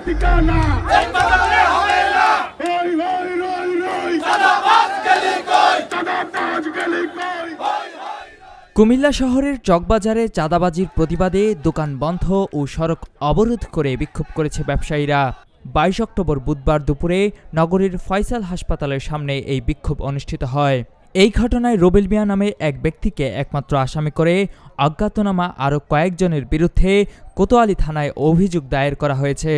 ঠিকানা কুমিল্লা শহরের চকবাজারে চাঁদাবাজির প্রতিবাদে দোকান বন্ধ ও সড়ক অবরোধ করে বিক্ষোভ করেছে ব্যবসায়ীরা। 22 অক্টোবর বুধবার দুপুরে নগরীর ফয়সাল হাসপাতালের সামনে এই বিক্ষোভ অনুষ্ঠিত হয়। এই ঘটনায় রুবেল মিয়া নামে এক ব্যক্তিকে একমাত্র আসামি করে অজ্ঞাতনামা আরও কয়েকজনের বিরুদ্ধে কোতোয়ালি থানায় অভিযোগ দায়ের করা হয়েছে।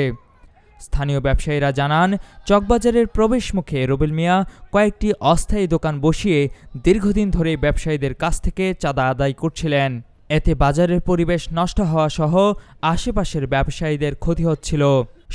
স্থানীয় ব্যবসায়ীরা জানান, চকবাজারের প্রবেশমুখে রুবেল মিয়া কয়েকটি অস্থায়ী দোকান বসিয়ে দীর্ঘদিন ধরে ব্যবসায়ীদের কাছ থেকে চাঁদা আদায় করছিলেন। এতে বাজারের পরিবেশ নষ্ট হওয়া সহ আশেপাশের ব্যবসায়ীদের ক্ষতি হচ্ছিল।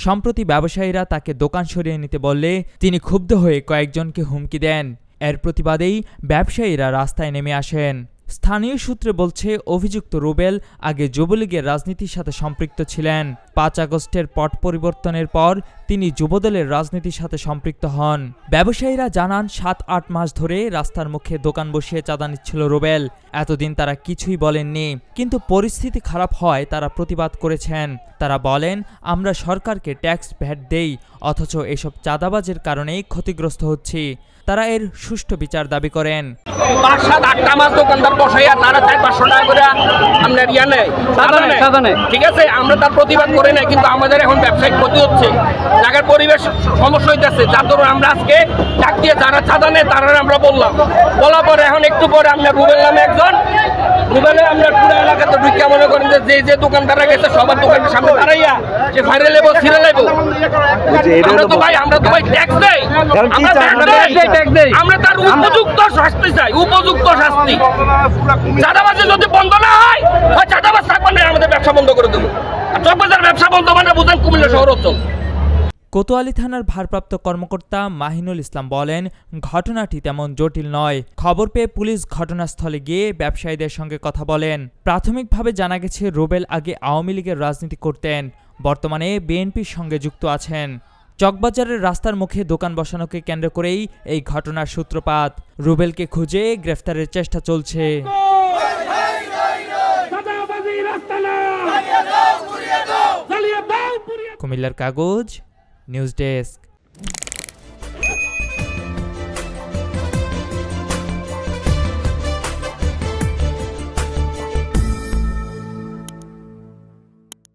সম্প্রতি ব্যবসায়ীরা তাকে দোকান সরিয়ে নিতে বললে তিনি ক্ষুব্ধ হয়ে কয়েকজনকে হুমকি দেন। এর প্রতিবাদেই ব্যবসায়ীরা রাস্তায় নেমে আসেন। স্থানীয় সূত্রে বলছে, অভিযুক্ত রুবেল আগে যুবলীগের রাজনীতির সাথে সম্পৃক্ত ছিলেন। 5 আগস্টের পট পরিবর্তনের পর তিনি যুবদলের রাজনীতির সাথে সম্পৃক্ত হন। ব্যবসায়ীরা জানান, 7-8 মাস ধরে রাস্তার মুখে দোকান বসিয়ে চাঁদা নিচ্ছিল রুবেল। এতদিন তারা কিছুই বলেননি, কিন্তু পরিস্থিতি খারাপ হয় তারা প্রতিবাদ করেছেন। তারা বলেন, আমরা সরকারকে ট্যাক্স ভ্যাট দেই, অথচ এসব চাঁদাবাজের কারণেই ক্ষতিগ্রস্ত হচ্ছি। তারা এর সুষ্ঠু বিচার দাবি করেন। 5-7-8টা মাস দোকানদার বসাইয়া তারা 400-500 টাকা করে আপনার ঠিক আছে, আমরা তার প্রতিবাদ করি না, কিন্তু আমাদের এখন ব্যবসায়িক ক্ষতি হচ্ছে, জায়গার পরিবেশ সমস্যা হইতেছে। যার ধরুন আমরা আজকে ডাক দিয়ে যারা চাঁদা নেয় তারা আমরা বলার পরে এখন একটু পরে আপনার রুবেল নামে একজন রুবেলে আমরা পুরো এলাকাতে ঢুকিয়া মনে করেন যে দোকানদাররা গেছে সবার দোকানের সামনে দাঁড়াইয়া যে ফাইরে লেবো ছিঁড়ে লেবো। আমরা তো ভাই ট্যাক্স দেই, আমরা তার উপযুক্ত শাস্তি চাই, উপযুক্ত শাস্তি। চাঁদাবাজি যদি বন্ধ না হয়, চাঁদাবাজ থাকবে না, আমাদের ব্যবসা বন্ধ করে দেবো। আর চকবাজার ব্যবসা বন্ধ মানে বুঝেন কুমিল্লা শহর অঞ্চল। কোতোয়ালি থানার ভারপ্রাপ্ত কর্মকর্তা মাহিনুল ইসলাম বলেন, ঘটনাটি তেমন জটিল নয়। খবর পেয়ে পুলিশ ঘটনাস্থলে গিয়ে ব্যবসায়ীদের সঙ্গে কথা বলেন। প্রাথমিকভাবে জানা গেছে, রুবেল আগে আওয়ামী লীগের রাজনীতি করতেন, বর্তমানে বিএনপির সঙ্গে যুক্ত আছেন। চকবাজারের রাস্তার মুখে দোকান বসানোকে কেন্দ্র করেই এই ঘটনার সূত্রপাত। রুবেলকে খুঁজে গ্রেফতারের চেষ্টা চলছে। কুমিল্লার কাগজ, নিউজ ডেস্ক।